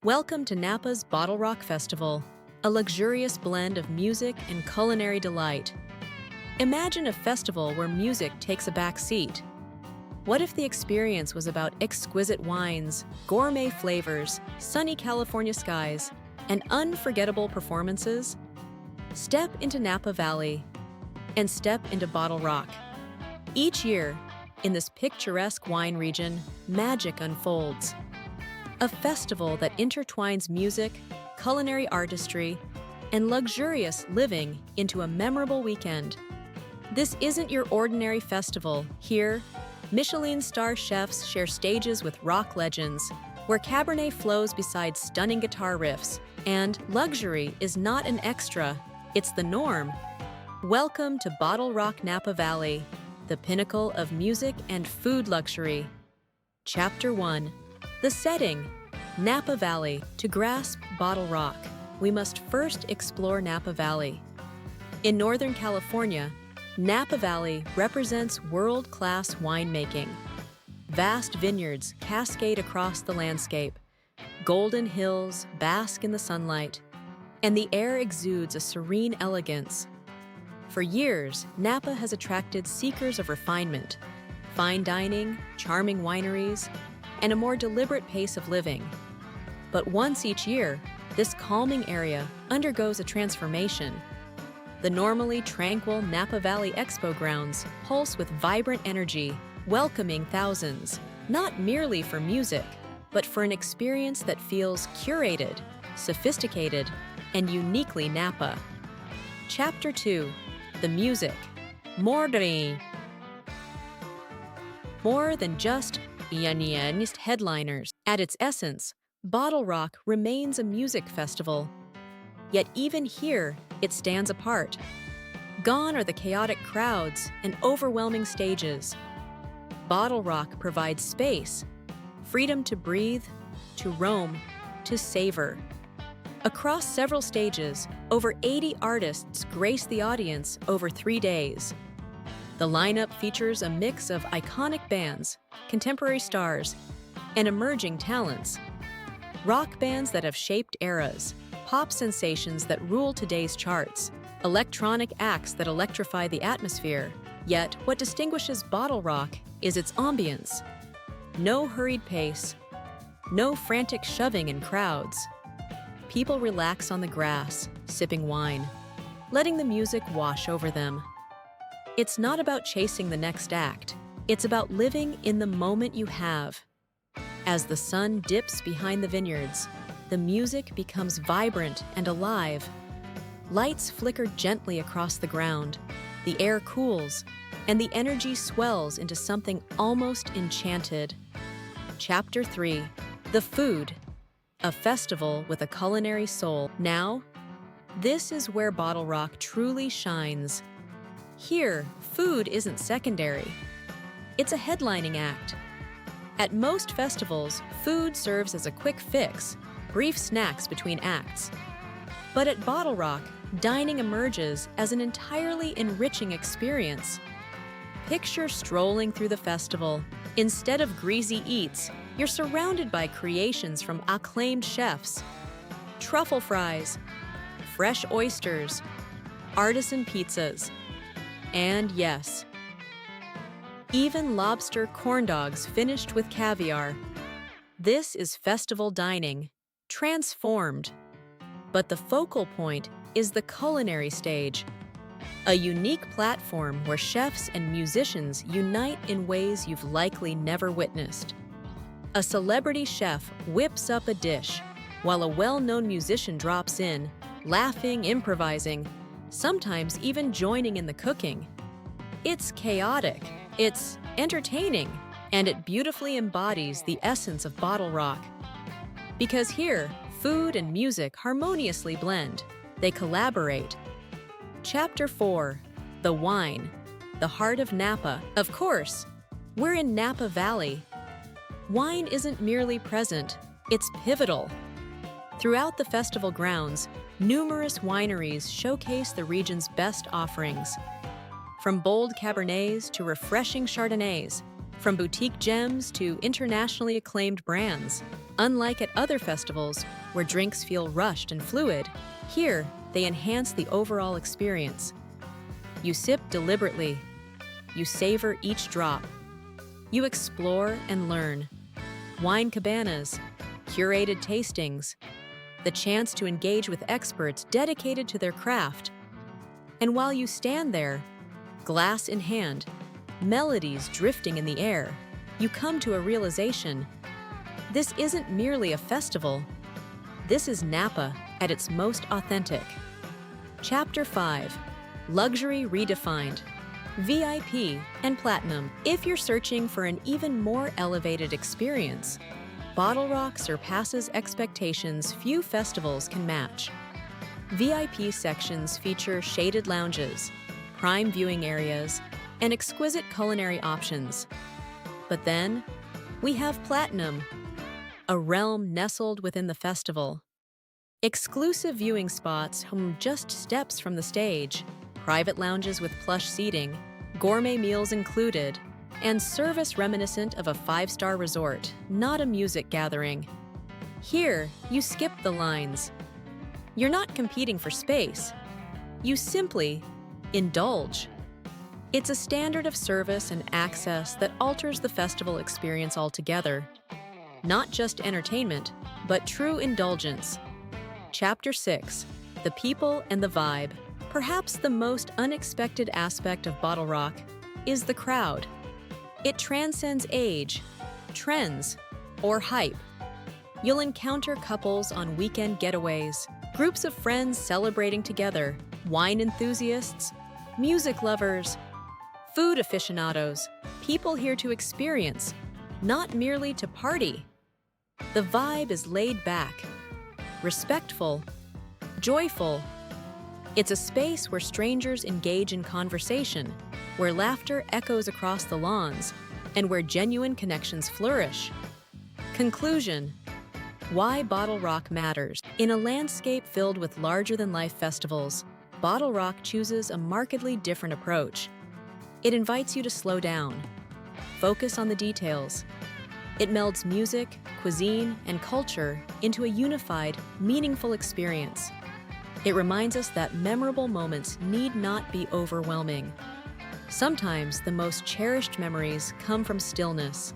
Welcome to Napa's BottleRock Festival, a luxurious blend of music and culinary delight. Imagine a festival where music takes a back seat. What if the experience was about exquisite wines, gourmet flavors, sunny California skies, and unforgettable performances? Step into Napa Valley and step into BottleRock. Each year, in this picturesque wine region, magic unfolds. A festival that intertwines music, culinary artistry, and luxurious living into a memorable weekend. This isn't your ordinary festival. Here, Michelin star chefs share stages with rock legends, where Cabernet flows beside stunning guitar riffs, and luxury is not an extra, it's the norm. Welcome to BottleRock Napa Valley, the pinnacle of music and food luxury. Chapter 1. The setting, Napa Valley. To grasp BottleRock, we must first explore Napa Valley. In Northern California, Napa Valley represents world-class winemaking. Vast vineyards cascade across the landscape. Golden hills bask in the sunlight, and the air exudes a serene elegance. For years, Napa has attracted seekers of refinement, fine dining, charming wineries, and a more deliberate pace of living. But once each year, this calming area undergoes a transformation. The normally tranquil Napa Valley Expo grounds pulse with vibrant energy, welcoming thousands, not merely for music, but for an experience that feels curated, sophisticated, and uniquely Napa. Chapter 2. The music. More than just headliners. At its essence, BottleRock remains a music festival. Yet even here, it stands apart. Gone are the chaotic crowds and overwhelming stages. BottleRock provides space, freedom to breathe, to roam, to savor. Across several stages, over 80 artists grace the audience over 3 days. The lineup features a mix of iconic bands, contemporary stars, and emerging talents. Rock bands that have shaped eras, pop sensations that rule today's charts, electronic acts that electrify the atmosphere. Yet, what distinguishes BottleRock is its ambience. No hurried pace, no frantic shoving in crowds. People relax on the grass, sipping wine, letting the music wash over them. It's not about chasing the next act. It's about living in the moment you have. As the sun dips behind the vineyards, the music becomes vibrant and alive. Lights flicker gently across the ground, the air cools, and the energy swells into something almost enchanted. Chapter 3. The food. A festival with a culinary soul. Now, this is where BottleRock truly shines. Here, food isn't secondary. It's a headlining act. At most festivals, food serves as a quick fix, brief snacks between acts. But at BottleRock, dining emerges as an entirely enriching experience. Picture strolling through the festival. Instead of greasy eats, you're surrounded by creations from acclaimed chefs. Truffle fries, fresh oysters, artisan pizzas, and yes, even lobster corn dogs finished with caviar. This is festival dining, transformed. But the focal point is the culinary stage, a unique platform where chefs and musicians unite in ways you've likely never witnessed. A celebrity chef whips up a dish, while a well-known musician drops in, laughing, improvising, sometimes even joining in the cooking. It's chaotic, it's entertaining, and it beautifully embodies the essence of BottleRock. Because here, food and music harmoniously blend. They collaborate. Chapter 4. The wine. The heart of Napa. Of course, we're in Napa Valley. Wine isn't merely present, it's pivotal. Throughout the festival grounds, numerous wineries showcase the region's best offerings. From bold Cabernets to refreshing Chardonnays, From boutique gems to internationally acclaimed brands, unlike at other festivals where drinks feel rushed and fluid, here they enhance the overall experience. You sip deliberately. You savor each drop. You explore and learn. Wine cabanas, curated tastings, the chance to engage with experts dedicated to their craft. And while you stand there, glass in hand, melodies drifting in the air, you come to a realization. This isn't merely a festival. This is Napa at its most authentic. Chapter 5. Luxury Redefined. VIP and Platinum. If you're searching for an even more elevated experience, BottleRock surpasses expectations few festivals can match. VIP sections feature shaded lounges, prime viewing areas, and exquisite culinary options. But then, we have Platinum, a realm nestled within the festival. Exclusive viewing spots home just steps from the stage, private lounges with plush seating, gourmet meals included, and service reminiscent of a five-star resort, not a music gathering. Here, you skip the lines. You're not competing for space. You simply indulge. It's a standard of service and access that alters the festival experience altogether. Not just entertainment, but true indulgence. Chapter 6. The People and the Vibe. Perhaps the most unexpected aspect of BottleRock is the crowd. It transcends age, trends, or hype. You'll encounter couples on weekend getaways, groups of friends celebrating together, wine enthusiasts, music lovers, food aficionados, people here to experience, not merely to party. The vibe is laid back, respectful, joyful. It's a space where strangers engage in conversation, where laughter echoes across the lawns, and where genuine connections flourish. Conclusion: why BottleRock matters. In a landscape filled with larger-than-life festivals, BottleRock chooses a markedly different approach. It invites you to slow down, focus on the details. It melds music, cuisine, and culture into a unified, meaningful experience. It reminds us that memorable moments need not be overwhelming. Sometimes the most cherished memories come from stillness.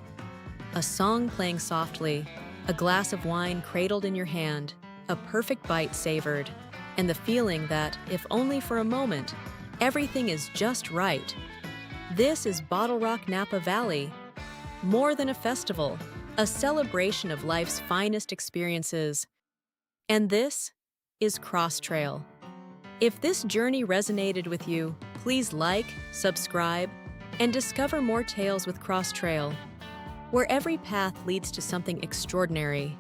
A song playing softly, a glass of wine cradled in your hand, a perfect bite savored, and the feeling that, if only for a moment, everything is just right. This is BottleRock Napa Valley. More than a festival, a celebration of life's finest experiences. And this is Krosstrail. If this journey resonated with you, please like, subscribe, and discover more tales with Krosstrail, where every path leads to something extraordinary.